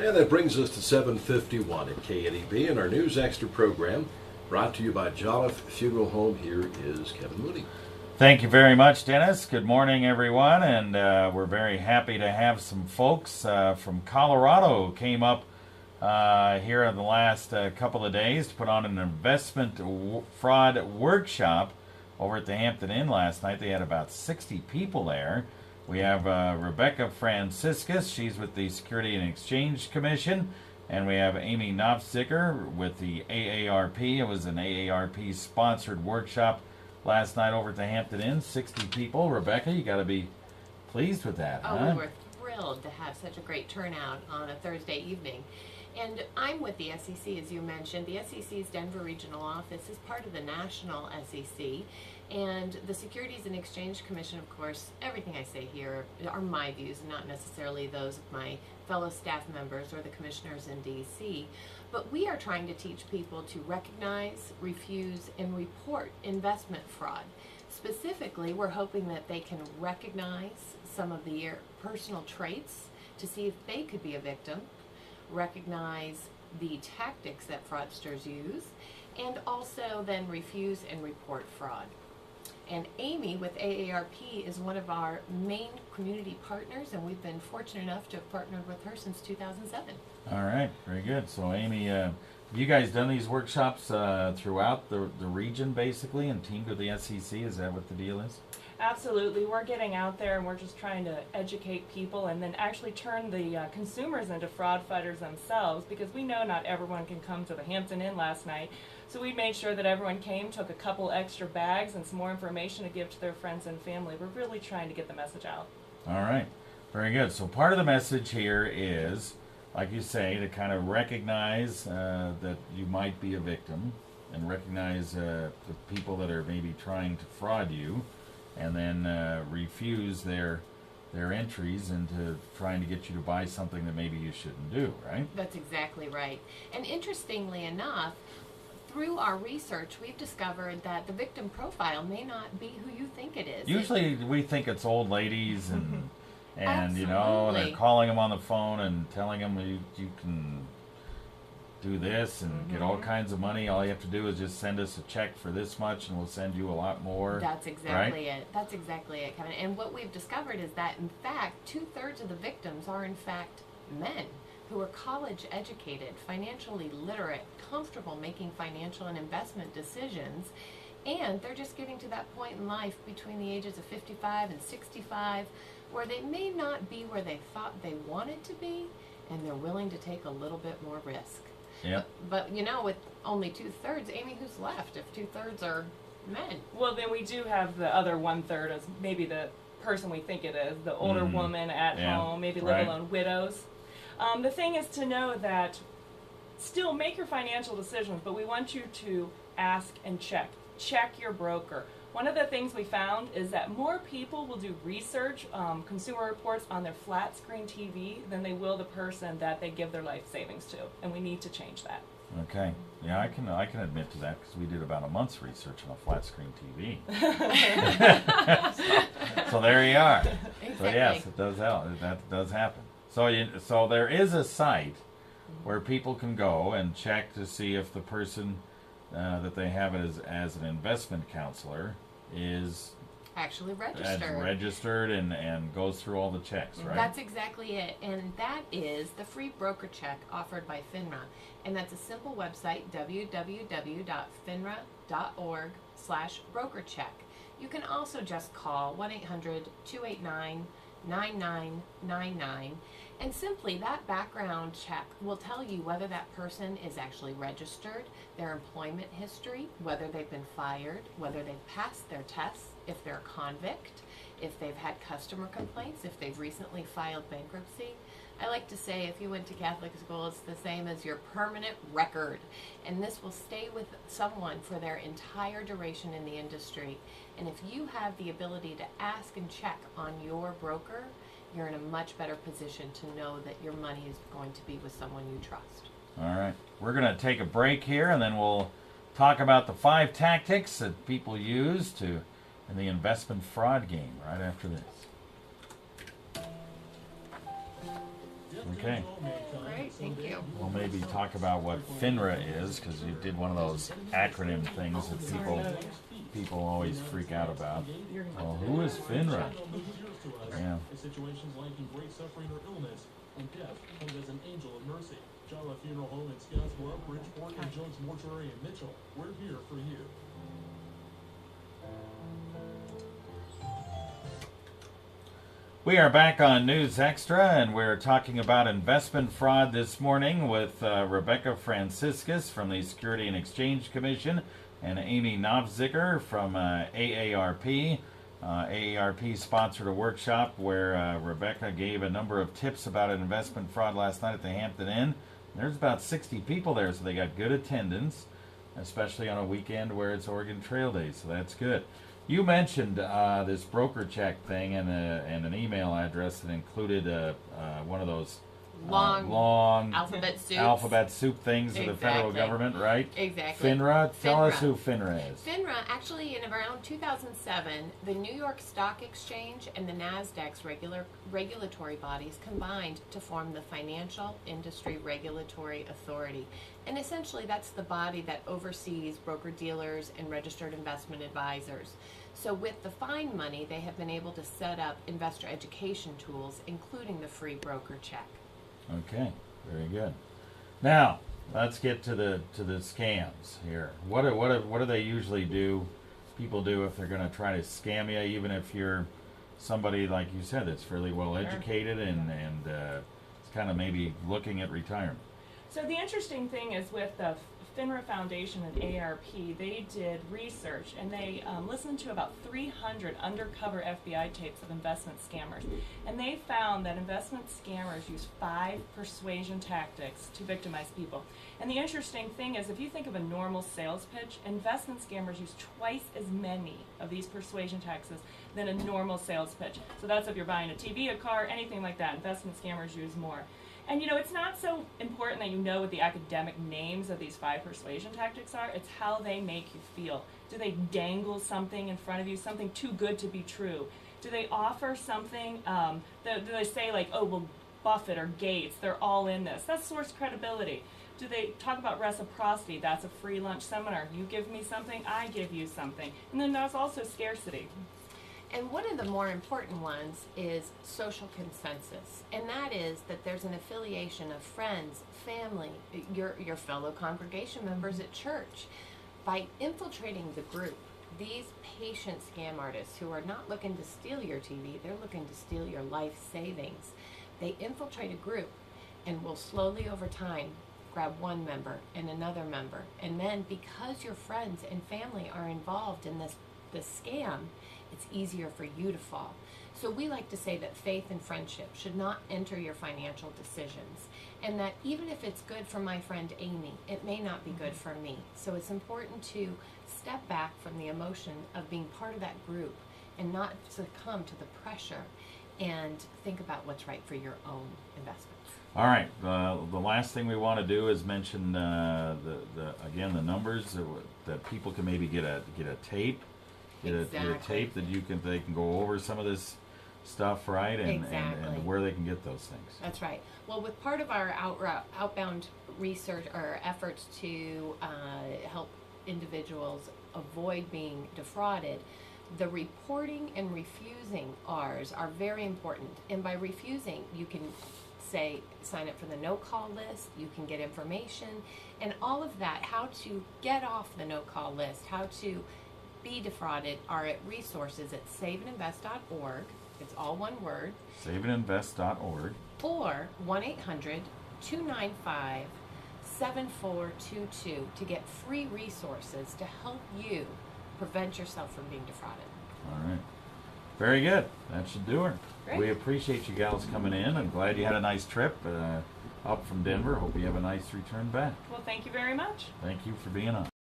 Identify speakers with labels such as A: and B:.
A: And that brings us to 7:51 at KNEB in our News Extra program, brought to you by Jolliffe Funeral Home. Here is Kevin Mooney.
B: Thank you very much, Dennis. Good morning, everyone, and we're very happy to have some folks from Colorado came up here in the last couple of days to put on an investment fraud workshop over at the Hampton Inn last night. They had about 60 people there. We have Rebecca Franciscus. She's with the Securities and Exchange Commission. And we have Amy Nofziger with the AARP. It was an AARP-sponsored workshop last night over at the Hampton Inn. 60 people. Rebecca, you got to be pleased with that, huh?
C: We were thrilled to have such a great turnout on a Thursday evening. And I'm with the SEC, as you mentioned. The SEC's Denver Regional Office is part of the national SEC. And the Securities and Exchange Commission, of course, everything I say here are my views, not necessarily those of my fellow staff members or the commissioners in D.C. But we are trying to teach people to recognize, refuse, and report investment fraud. Specifically, we're hoping that they can recognize some of the personal traits to see if they could be a victim, recognize the tactics that fraudsters use, and also then refuse and report fraud. And Amy with AARP is one of our main community partners, and we've been fortunate enough to have partnered with her since 2007.
B: All right, very good. So Amy, have you guys done these workshops throughout the region basically and teamed with the SEC? Is that what the deal is?
D: Absolutely. We're getting out there and we're just trying to educate people and then actually turn the consumers into fraud fighters themselves, because we know not everyone can come to the Hampton Inn last night. So we made sure that everyone came, took a couple extra bags and some more information to give to their friends and family. We're really trying to get the message out.
B: All right, very good. So part of the message here is, like you say, to kind of recognize that you might be a victim and recognize the people that are maybe trying to fraud you, and then refuse their entries into trying to get you to buy something that maybe you shouldn't do, right?
C: That's exactly right. And interestingly enough, through our research, we've discovered that the victim profile may not be who you think it is.
B: Usually we think it's old ladies and you know,
C: Absolutely.
B: they're calling them on the phone and telling them you can do this and get all kinds of money. All you have to do is just send us a check for this much and we'll send you a lot more.
C: That's exactly
B: right?
C: it. That's exactly it, Kevin. And what we've discovered is that, in fact, 2/3 of the victims are, in fact, men who are college educated, financially literate, comfortable making financial and investment decisions, and they're just getting to that point in life between the ages of 55 and 65 where they may not be where they thought they wanted to be, and they're willing to take a little bit more risk.
B: Yep.
C: But you know, with only 2/3, Amy, who's left if 2/3 are men?
D: Well, then we do have the other 1/3 as maybe the person we think it is, the older woman at home, maybe live alone, widows. The thing is to know that still make your financial decisions, but we want you to ask and check. Check your broker. One of the things we found is that more people will do research, consumer reports on their flat screen TV than they will the person that they give their life savings to, and we need to change that.
B: Okay. Yeah, I can admit to that because we did about a month's research on a flat screen TV. so there you are.
C: Exactly.
B: So yes, it does help. That does happen. So there is a site where people can go and check to see if the person that they have as an investment counselor is
C: Actually registered.
B: registered and goes through all the checks, right?
C: That's exactly it. And that is the free broker check offered by FINRA. And that's a simple website, www.finra.org/brokercheck. You can also just call 1-800-289-9999. And simply that background check will tell you whether that person is actually registered, their employment history, whether they've been fired, whether they've passed their tests, if they're a convict, if they've had customer complaints, if they've recently filed bankruptcy. I like to say if you went to Catholic school, it's the same as your permanent record. And this will stay with someone for their entire duration in the industry. And if you have the ability to ask and check on your broker, you're in a much better position to know that your money is going to be with someone you trust.
B: All right. We're going to take a break here, and then we'll talk about the 5 tactics that people use in the investment fraud game right after this. Okay.
C: Great, thank you.
B: We'll maybe talk about what FINRA is, because you did one of those acronym things that people always freak out about. Well, who is FINRA? Yeah.
E: Situations like in great suffering or illness, and death comes as an angel of mercy. Jala Funeral Home in Scottsboro, Bridgeport, and Jones Mortuary in Mitchell. We're here for you.
B: We are back on News Extra, and we're talking about investment fraud this morning with Rebecca Franciscus from the Securities and Exchange Commission and Amy Nofziger from AARP. AARP sponsored a workshop where Rebecca gave a number of tips about investment fraud last night at the Hampton Inn. There's about 60 people there, so they got good attendance, especially on a weekend where it's Oregon Trail Day, so that's good. You mentioned this broker check thing and an email address that included one of those long alphabet soup things of the federal government, right?
C: Exactly.
B: FINRA. Tell us who FINRA is.
C: FINRA, actually, in around 2007, the New York Stock Exchange and the NASDAQ's regulatory bodies combined to form the Financial Industry Regulatory Authority. And essentially, that's the body that oversees broker-dealers and registered investment advisors. So with the fine money, they have been able to set up investor education tools, including the free broker check.
B: Okay, very good. Now let's get to the scams here. What do they usually do? People do if they're going to try to scam you, even if you're somebody like you said that's fairly well educated and it's kind of maybe looking at retirement.
D: So the interesting thing is with the FINRA Foundation and AARP, they did research and they listened to about 300 undercover FBI tapes of investment scammers. And they found that investment scammers use 5 persuasion tactics to victimize people. And the interesting thing is, if you think of a normal sales pitch, investment scammers use twice as many of these persuasion tactics than a normal sales pitch. So that's if you're buying a TV, a car, anything like that. Investment scammers use more. And it's not so important that you know what the academic names of these 5 persuasion tactics are. It's how they make you feel. Do they dangle something in front of you, something too good to be true? Do they offer something, do they say like, oh, well, Buffett or Gates, they're all in this? That's source credibility. Do they talk about reciprocity? That's a free lunch seminar. You give me something, I give you something. And then there's also scarcity.
C: And one of the more important ones is social consensus, and that is that there's an affiliation of friends, family, your fellow congregation members at church. By infiltrating the group, these patient scam artists who are not looking to steal your TV, they're looking to steal your life savings. They infiltrate a group and will slowly over time grab one member and another member. And then because your friends and family are involved in this scam, it's easier for you to fall. So we like to say that faith and friendship should not enter your financial decisions, and that even if it's good for my friend Amy, it may not be good for me. So it's important to step back from the emotion of being part of that group and not succumb to the pressure and think about what's right for your own investments.
B: All right. The last thing we want to do is mention the the numbers that people can maybe get a tape. Get a tape that they can go over some of this stuff, right? And where they can get those things.
C: That's right. Well, with part of our outbound research or efforts to help individuals avoid being defrauded, the reporting and refusing R's are very important. And by refusing, you can sign up for the no-call list, you can get information, and all of that, how to get off the no-call list, how to be defrauded, are at resources at saveandinvest.org. It's all one word.
B: Saveandinvest.org.
C: Or 1-800-295-7422 to get free resources to help you prevent yourself from being defrauded.
B: All right. Very good. That should do it.
C: Great.
B: We appreciate you gals coming in. I'm glad you had a nice trip up from Denver. Hope you have a nice return back.
D: Well, thank you very much.
B: Thank you for being on.